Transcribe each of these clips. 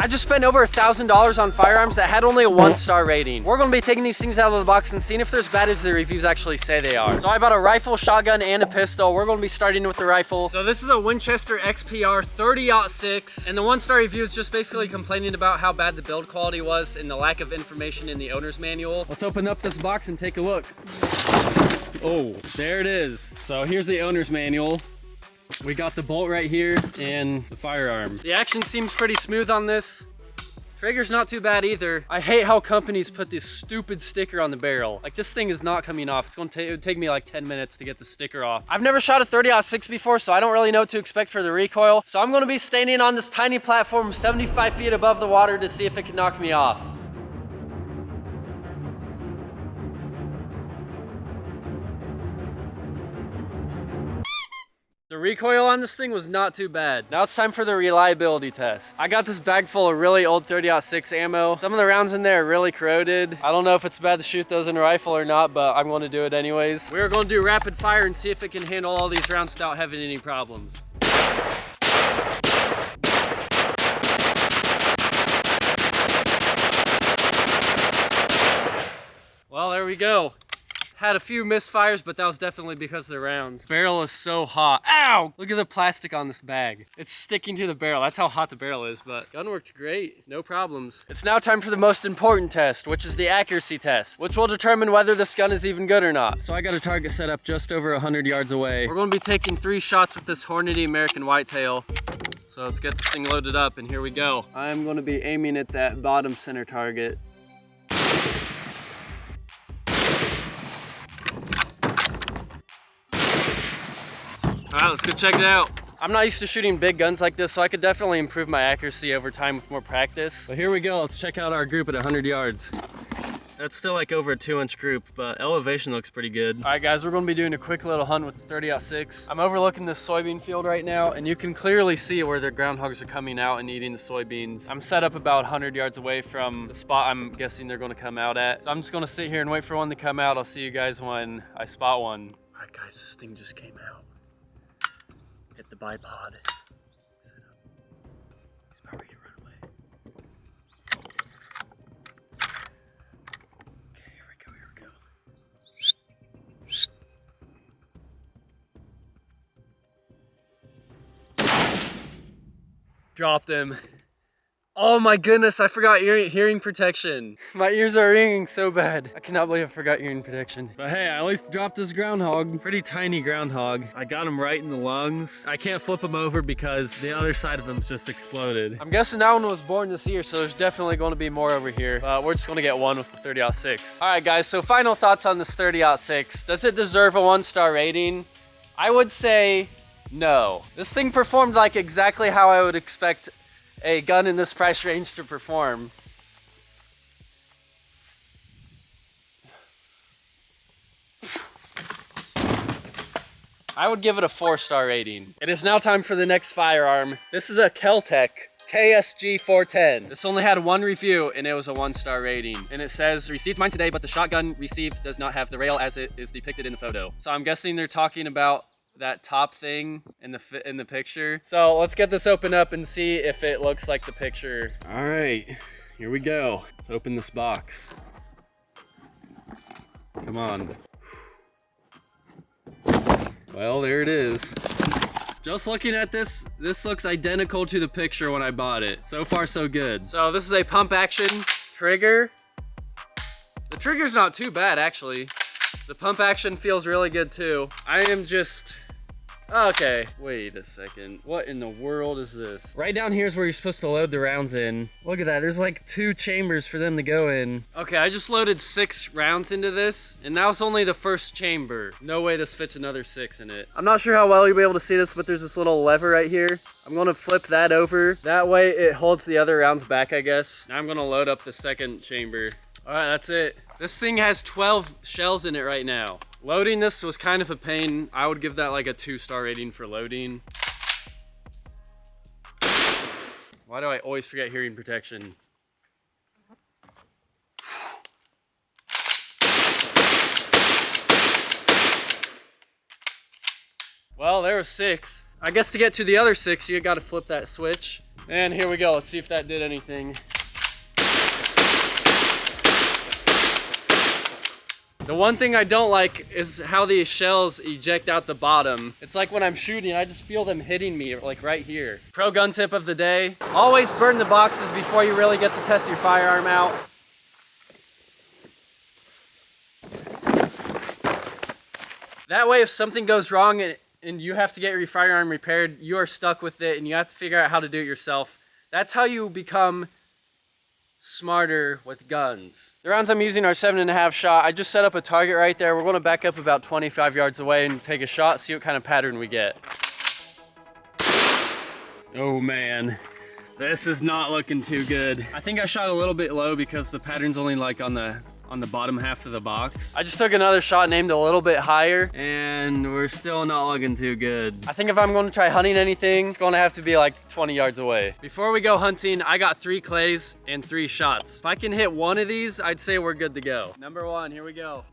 I just spent over $1,000 on firearms that had only a 1-star rating. We're gonna be taking these things out of the box and seeing if they're as bad as the reviews actually say they are. So I bought a rifle, shotgun, and a pistol. We're gonna be starting with the rifle. So this is a Winchester XPR 30-06, and the 1-star review is just basically complaining about how bad the build quality was and the lack of information in the owner's manual. Let's open up this box and take a look. Oh, there it is. So here's the owner's manual. We got the bolt right here and the firearm. The action seems pretty smooth on this. Trigger's not too bad either. I hate how companies put this stupid sticker on the barrel. Like, this thing is not coming off. It's gonna it would take me like 10 minutes to get the sticker off. I've never shot a 30-06 before, so I don't really know what to expect for the recoil. So I'm gonna be standing on this tiny platform 75 feet above the water to see if it can knock me off. The recoil on this thing was not too bad. Now it's time for the reliability test. I got this bag full of really old 30-06 ammo. Some of the rounds in there are really corroded. I don't know if it's bad to shoot those in a rifle or not, but I'm gonna do it anyways. We're gonna do rapid fire and see if it can handle all these rounds without having any problems. Well, there we go. Had a few misfires, but that was definitely because of the rounds. Barrel is so hot. Ow! Look at the plastic on this bag. It's sticking to the barrel. That's how hot the barrel is, but gun worked great. No problems. It's now time for the most important test, which is the accuracy test, which will determine whether this gun is even good or not. So I got a target set up just over 100 yards away. We're gonna be taking 3 shots with this Hornady American Whitetail. So let's get this thing loaded up, and here we go. I'm gonna be aiming at that bottom center target. All right, let's go check it out. I'm not used to shooting big guns like this, so I could definitely improve my accuracy over time with more practice. But here we go, let's check out our group at 100 yards. That's still like over a 2-inch group, but elevation looks pretty good. All right guys, we're gonna be doing a quick little hunt with the 30-06. I'm overlooking this soybean field right now, and you can clearly see where the groundhogs are coming out and eating the soybeans. I'm set up about 100 yards away from the spot I'm guessing they're gonna come out at. So I'm just gonna sit here and wait for one to come out. I'll see you guys when I spot one. All right guys, this thing just came out. Get the bipod set up. He's about ready to run away. Okay, here we go, here we go. Dropped him. Oh my goodness, I forgot hearing protection. My ears are ringing so bad. I cannot believe I forgot hearing protection. But hey, I at least dropped this groundhog. Pretty tiny groundhog. I got him right in the lungs. I can't flip him over because the other side of him's just exploded. I'm guessing that one was born this year, so there's definitely going to be more over here. We're just going to get one with the 30-06. All right, guys, so final thoughts on this 30-06. Does it deserve a 1-star rating? I would say no. This thing performed like exactly how I would expect a gun in this price range to perform. I would give it a 4-star rating. It is now time for the next firearm. This is a Kel-Tec KSG 410. This only had 1 review and it was a 1-star rating. And it says, received mine today, but the shotgun received does not have the rail as it is depicted in the photo. So I'm guessing they're talking about that top thing in the picture. So let's get this open up and see if it looks like the picture. All right, here we go. Let's open this box. Come on. Well, there it is. Just looking at this, this looks identical to the picture when I bought it. So far, so good. So this is a pump action trigger. The trigger's not too bad, actually. The pump action feels really good too. I am just, okay, wait a second. What in the world is this? Right down here is where you're supposed to load the rounds in. Look at that, there's like 2 chambers for them to go in. Okay, I just loaded 6 rounds into this, and that was only the first chamber. No way this fits another 6 in it. I'm not sure how well you'll be able to see this, but there's this little lever right here. I'm gonna flip that over. That way it holds the other rounds back, I guess. Now I'm gonna load up the second chamber. All right, that's it. This thing has 12 shells in it right now. Loading this was kind of a pain. I would give that like a 2-star rating for loading. Why do I always forget hearing protection? Well, there was 6. I guess to get to the other 6, you gotta flip that switch. And here we go. Let's see if that did anything. The one thing I don't like is how these shells eject out the bottom. It's like when I'm shooting, I just feel them hitting me like right here. Pro gun tip of the day. Always burn the boxes before you really get to test your firearm out. That way, if something goes wrong and you have to get your firearm repaired, you are stuck with it and you have to figure out how to do it yourself. That's how you become smarter with guns. The rounds I'm using are 7.5 shot. I just set up a target right there. We're going to back up about 25 yards away and take a shot, see what kind of pattern we get. Oh man, this is not looking too good. I think I shot a little bit low because the pattern's only like on the bottom half of the box. I just took another shot and aimed a little bit higher and we're still not looking too good. I think if I'm going to try hunting anything, it's going to have to be like 20 yards away. Before we go hunting, I got 3 clays and 3 shots. If I can hit one of these, I'd say we're good to go. Number 1, here we go.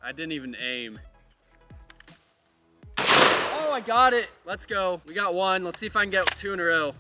I didn't even aim. Oh, I got it. Let's go. We got 1. Let's see if I can get 2 in a row.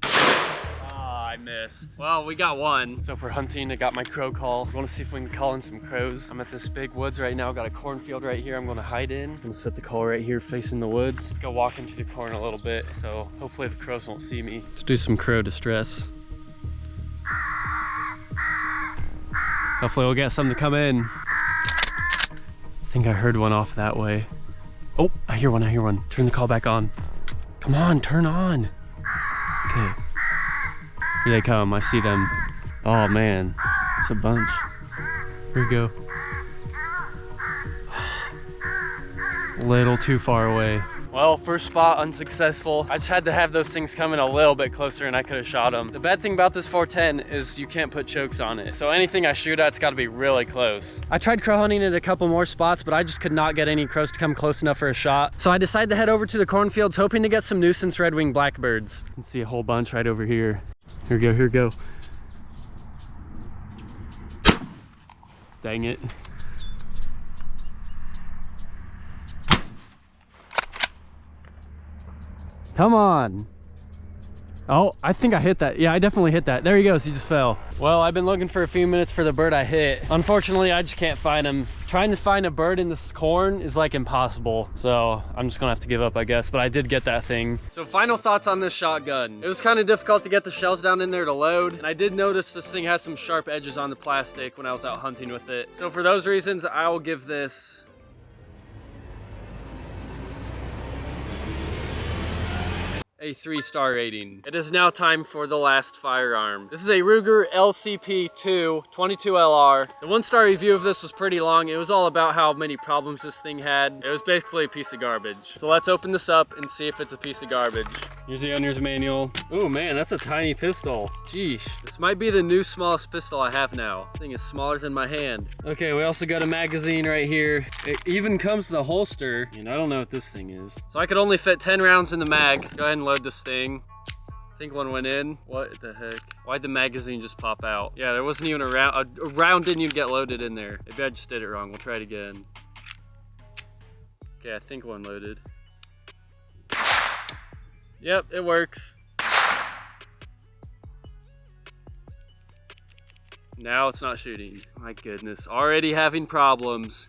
I missed. Well, we got 1. So for hunting, I got my crow call. I want to see if we can call in some crows. I'm at this big woods right now. Got a cornfield right here I'm going to hide in. I'm going to set the call right here facing the woods. Go walk into the corn a little bit. So hopefully the crows won't see me. Let's do some crow distress. Hopefully we'll get some to come in. I think I heard one off that way. Oh, I hear one. Turn the call back on. Come on, turn on. Okay. Here they come, I see them. Oh man, it's a bunch. Here we go. Little too far away. Well, first spot unsuccessful. I just had to have those things coming a little bit closer and I could have shot them. The bad thing about this 410 is you can't put chokes on it. So anything I shoot at, it's gotta be really close. I tried crow hunting at a couple more spots, but I just could not get any crows to come close enough for a shot. So I decided to head over to the cornfields, hoping to get some nuisance red-winged blackbirds. You can see a whole bunch right over here. Here we go. Dang it. Come on. Oh, I think I hit that. Yeah, I definitely hit that. There he goes, he just fell. Well, I've been looking for a few minutes for the bird I hit. Unfortunately, I just can't find him. Trying to find a bird in this corn is like impossible. So I'm just gonna have to give up, I guess, but I did get that thing. So final thoughts on this shotgun. It was kind of difficult to get the shells down in there to load. And I did notice this thing has some sharp edges on the plastic when I was out hunting with it. So for those reasons, I will give this a 3-star rating. It is now time for the last firearm. This is a Ruger LCP2 22LR. The 1-star review of this was pretty long. It was all about how many problems this thing had. It was basically a piece of garbage. So let's open this up and see if it's a piece of garbage. Here's the owner's manual. Oh man, that's a tiny pistol. Jeez. This might be the new smallest pistol I have now. This thing is smaller than my hand. Okay, we also got a magazine right here. It even comes with a holster, and I don't know what this thing is. So I could only fit 10 rounds in the mag. Go ahead and load this thing. I think one went in. What the heck? Why'd the magazine just pop out? Yeah, there wasn't even a round didn't even get loaded in there. Maybe I just did it wrong. We'll try it again. Okay, I think one loaded. Yep, it works. Now it's not shooting. My goodness, already having problems.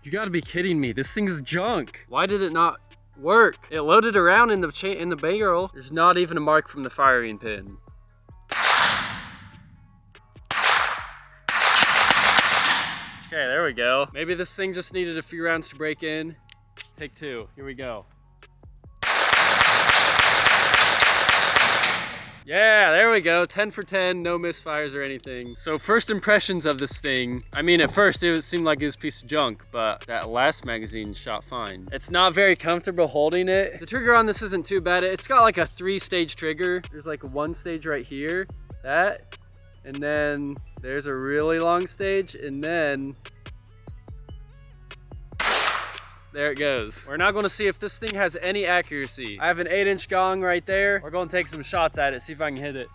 You gotta be kidding me. This thing is junk. Why did it not work? It loaded around in the barrel. There's not even a mark from the firing pin. Okay, there we go. Maybe this thing just needed a few rounds to break in. Take 2. Here we go. Yeah, there we go. 10 for 10, no misfires or anything. So first impressions of this thing. I mean, at first it seemed like it was a piece of junk, but that last magazine shot fine. It's not very comfortable holding it. The trigger on this isn't too bad. It's got like a 3-stage trigger. There's like 1 stage right here, that, and then there's a really long stage, and then there it goes. We're now going to see if this thing has any accuracy. I have an 8-inch gong right there. We're going to take some shots at it, see if I can hit it.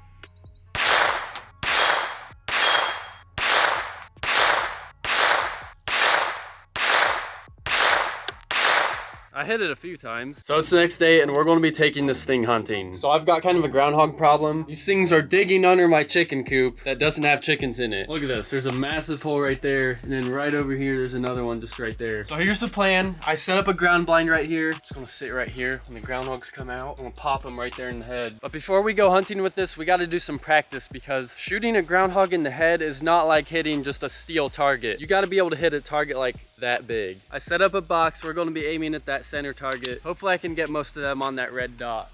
I hit it a few times. So it's the next day and we're gonna be taking this thing hunting. So I've got kind of a groundhog problem. These things are digging under my chicken coop that doesn't have chickens in it. Look at this, there's a massive hole right there. And then right over here, there's another one just right there. So here's the plan. I set up a ground blind right here. Just gonna sit right here. When the groundhogs come out, I'm gonna pop them right there in the head. But before we go hunting with this, we gotta do some practice because shooting a groundhog in the head is not like hitting just a steel target. You gotta be able to hit a target like that big. I set up a box. We're gonna be aiming at that center target. Hopefully I can get most of them on that red dot.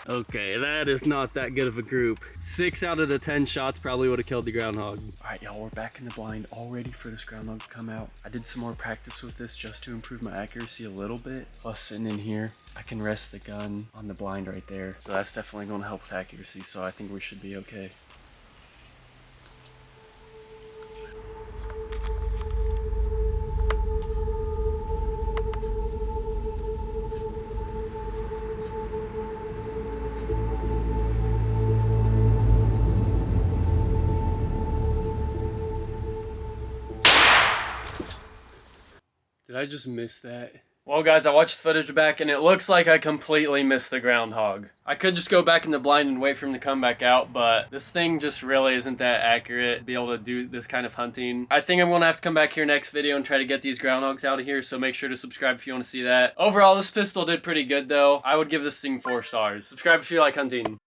Okay, that is not that good of a group. 6 out of the 10 shots probably would have killed the groundhog. All right, y'all, we're back in the blind, all ready for this groundhog to come out. I did some more practice with this just to improve my accuracy a little bit. Plus, sitting in here, I can rest the gun on the blind right there. So that's definitely gonna help with accuracy, so I think we should be okay. Did I just miss that? Well guys, I watched the footage back and it looks like I completely missed the groundhog. I could just go back in the blind and wait for him to come back out, but this thing just really isn't that accurate to be able to do this kind of hunting. I think I'm gonna have to come back here next video and try to get these groundhogs out of here, so make sure to subscribe if you want to see that. Overall, this pistol did pretty good though. I would give this thing 4 stars. Subscribe if you like hunting.